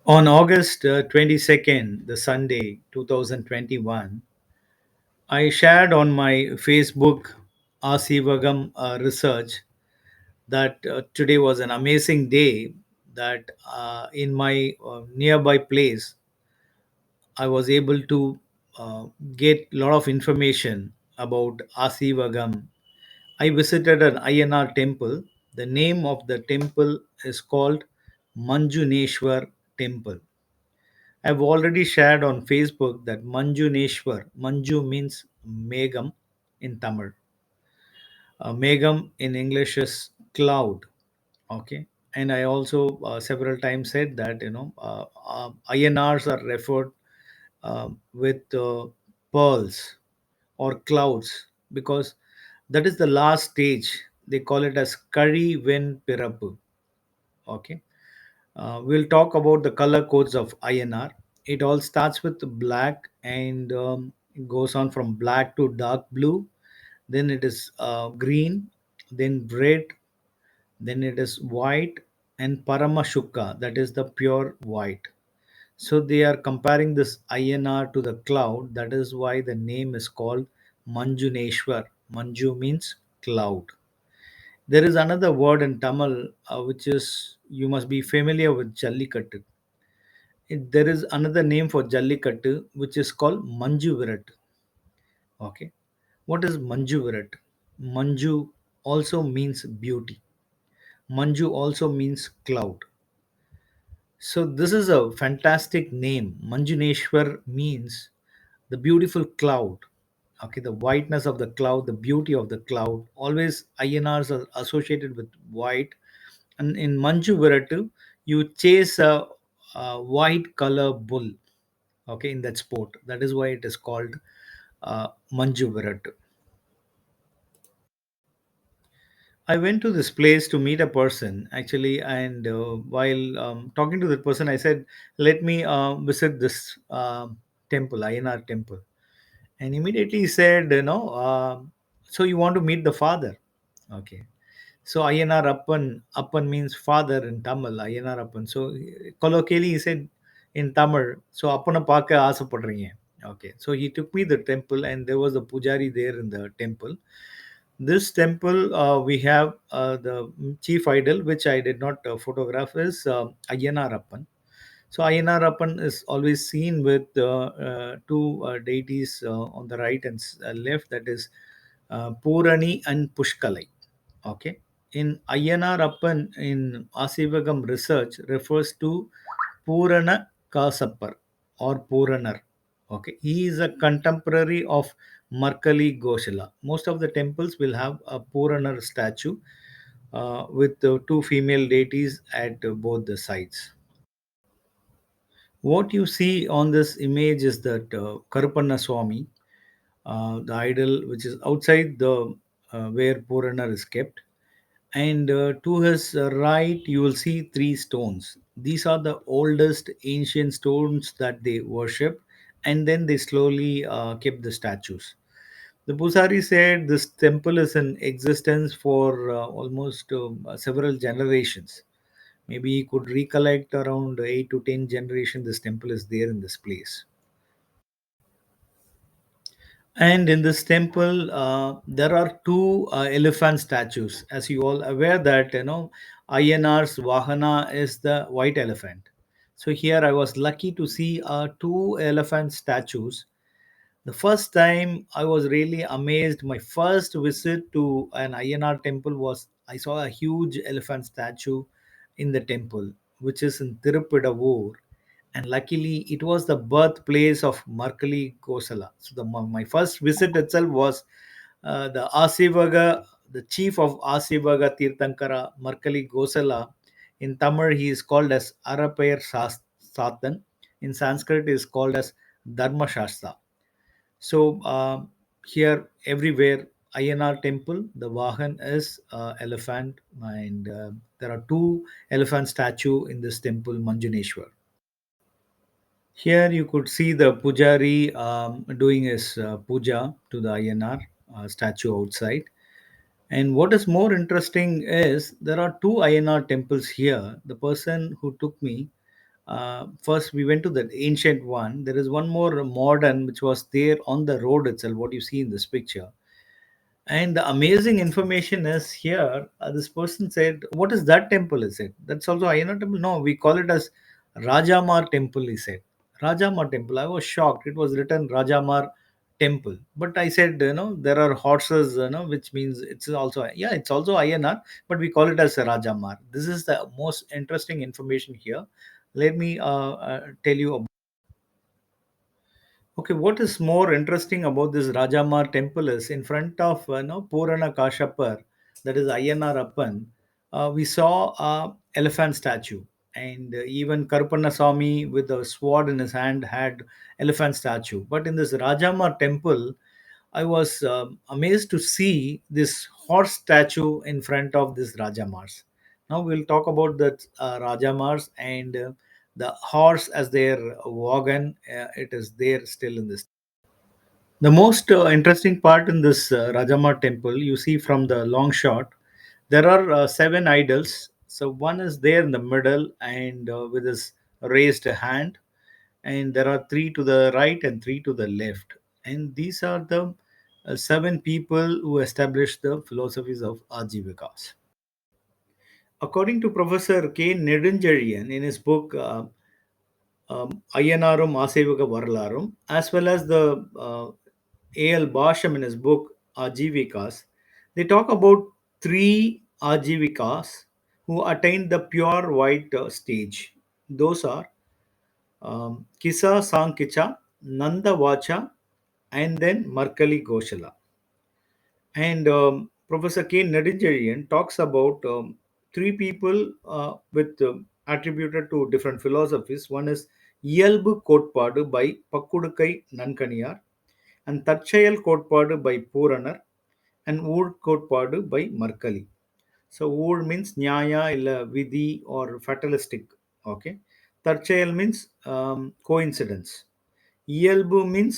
On August 22nd, the Sunday 2021, I shared on my Facebook Asivagam research that today was an amazing day, that in my nearby place I was able to get a lot of information about Asivagam. I visited an INR temple. The name of the temple is called Manjuneshwar Temple. I've already shared on Facebook that Manjuneshwar, Manju means Megam in Tamil. Megam in English is cloud. Okay. And I also several times said that, INRs are referred with pearls or clouds, because that is the last stage. They call it as Kari Ven Pirapu. Okay. We'll talk about the color codes of INR. It all starts with black and goes on from black to dark blue. Then it is green, then red, then it is white, and Paramashuka, that is the pure white. So they are comparing this INR to the cloud. That is why the name is called Manjuneshwar. Manju means cloud. There is another word in Tamil which is, you must be familiar with Jallikattu. There is another name for Jallikattu which is called Manju Virat. Okay. What is Manju Virat? Manju also means beauty. Manju also means cloud. So this is a fantastic name. Manjuneshwar means the beautiful cloud. Okay, the whiteness of the cloud, the beauty of the cloud. Always INRs are associated with white. And in Manju Viratu, you chase a white color bull. Okay, in that sport. That is why it is called Manju Viratu. I went to this place to meet a person actually, and while talking to that person, I said, "Let me visit this temple, INR temple." And immediately he said, "So you want to meet the father?" Okay. So INR Appan means father in Tamil, INR Appan. So colloquially he said in Tamil, "So Appana பார்க்க ஆசைப்படுறீங்க." Okay. So he took me the temple, and there was a pujari there in the temple. This temple, we have the chief idol, which I did not photograph, is Ayyanar Appan. So Ayyanar Appan is always seen with two deities on the right and left, that is Purani and Pushkalai. Okay. In Ayyanar Appan in Asivagam research refers to Purana Kasappar or Puranar. Okay, he is a contemporary of Markali Goshala. Most of the temples will have a Puranar statue with two female deities at both the sides. What you see on this image is that Karupanna Swami, the idol which is outside the where Puranar is kept. And to his right, you will see three stones. These are the oldest ancient stones that they worship, and then they slowly kept the statues. The Pusari said this temple is in existence for almost several generations. Maybe he could recollect around 8 to 10 generations this temple is there in this place. And in this temple, there are two elephant statues. As you all aware that INR's Vahana is the white elephant. So here I was lucky to see two elephant statues. The first time I was really amazed. My first visit to an INR temple was I saw a huge elephant statue in the temple, which is in Tirupidavur, and luckily it was the birthplace of Markali Kosala. So my first visit itself was the chief of Asivaga Tirthankara Markali Gosala. In Tamil, he is called as Arapayar Satan. In Sanskrit, he is called as Dharma Shastra. So here, everywhere, INR temple, the Vahan is elephant, and there are two elephant statue in this temple, Manjuneshwar. Here you could see the pujari doing his puja to the INR statue outside. And what is more interesting is there are two INR temples here. The person who took me First, we went to the ancient one. There is one more modern, which was there on the road itself, what you see in this picture. And the amazing information is here. This person said, "What is that temple?" Is it? That's also Ayana temple. No, we call it as Rajamar temple. He said, "Rajamar temple." I was shocked. It was written Rajamar temple, but I said, there are horses, which means it's also, yeah, it's also Ayanar, but we call it as Rajamar. This is the most interesting information here. Let me tell you. Okay, what is more interesting about this Rajamar temple is in front of Purana Kashapar, that is Ayyanar Appan, we saw a elephant statue, and even Karupana Swami with a sword in his hand had elephant statue. But in this Rajamar temple, I was amazed to see this horse statue in front of this Rajamars. Now we'll talk about the Rajamars and the horse as their wagon. It is there still in this. The most interesting part in this Rajamar temple, you see from the long shot, there are seven idols. So one is there in the middle and with his raised hand, and there are three to the right and three to the left. And these are the seven people who established the philosophies of Ajivikas. According to Professor K. Nedunjarian in his book Ayyanarum Asevaga Varalarum, as well as the A.L. Basham in his book Ajivikas, they talk about three Ajivikas who attained the pure white stage. Those are Kisa Sankicha, Nanda Vacha, and then Markali Goshala. And Professor K. Nedunjarian talks about three people with attributed to different philosophies. One is இயல்பு கோட்பாடு by Pakkudukkai Nankaniyar, and தற்செயல் கோட்பாடு by பூரணர், and ஊழ் கோட்பாடு by Makkhali. So ஊழ் means நியாயா இல்ல விதி or fatalistic. Okay. தற்செயல் means coincidence. Yelbu means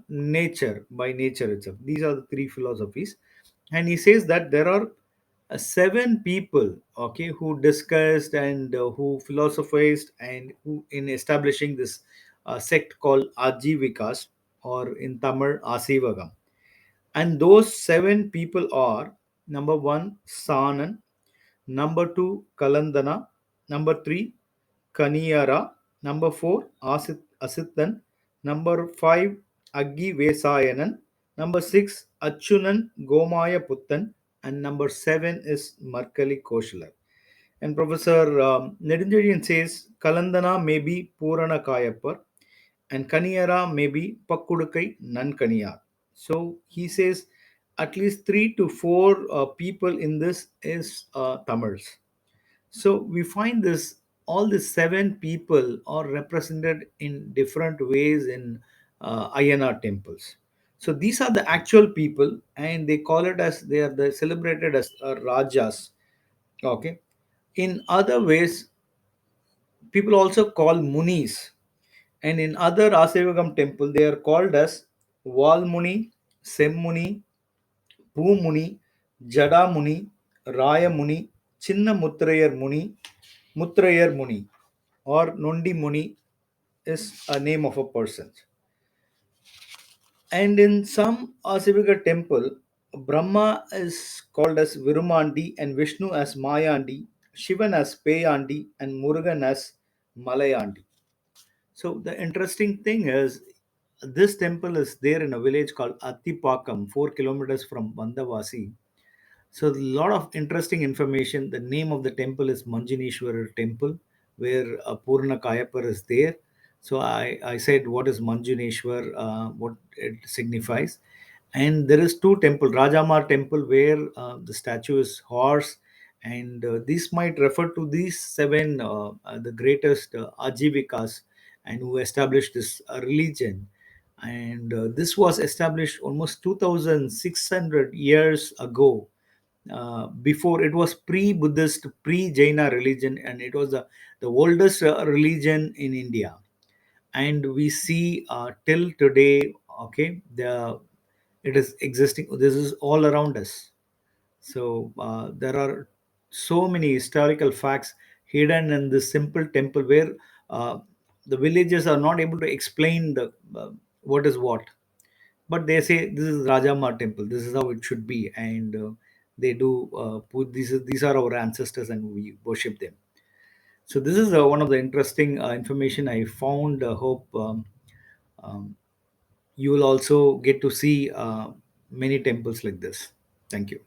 nature, by nature itself. These are the three philosophies. And he says that there are seven people, okay, who discussed and who philosophized and who in establishing this sect called Ajivikas, or in Tamil Asivagam. And those seven people are: number one, Sanan; number two, Kalandana; number three, Kaniyara; number four, Asithan; number five, Aggi Vesayanan; number six, Achunan Gomaya Puttan; and number seven is Markali Koshalar. And Professor Nedunjarian says Kalandana may be Purana Kayappar and Kaniyara may be Pakkudukai Nankaniyar. So he says at least three to four people in this is Tamils. So we find this all the seven people are represented in different ways in Ayana temples. So these are the actual people, and they call it as they are the celebrated as rajas. Okay. In other ways, people also call munis, and in other Asevagam temple, they are called as Valmuni, Semmuni, Pumuni, Jadamuni, Rayamuni, Chinna Mutrayar Muni, Mutrayar Muni, or Nondi Muni is a name of a person. And in some Asivika temple, Brahma is called as Virumandi and Vishnu as Mayandi, Shivan as Peyandi, and Murugan as Malayandi. So the interesting thing is this temple is there in a village called Attipakam, 4 kilometers from Bandavasi. So a lot of interesting information. The name of the temple is Manjuneshwara Temple, where Purna Kayapar is there. So I said, what is Manjuneshwar? What it signifies? And there is two temple, Rajamar Temple, where the statue is horse, and this might refer to these seven, the greatest Ajivikas, and who established this religion. And this was established almost 2,600 years ago, before it was pre-Buddhist, pre-Jaina religion, and it was the oldest religion in India. And we see till today, okay, it is existing. This is all around us. So there are so many historical facts hidden in this simple temple where uh, the villagers are not able to explain the what is what, but they say this is Rajama temple. This is how it should be, and they do put these are our ancestors, and we worship them. So this is one of the interesting information I found. Hope um, you will also get to see many temples like this. Thank you.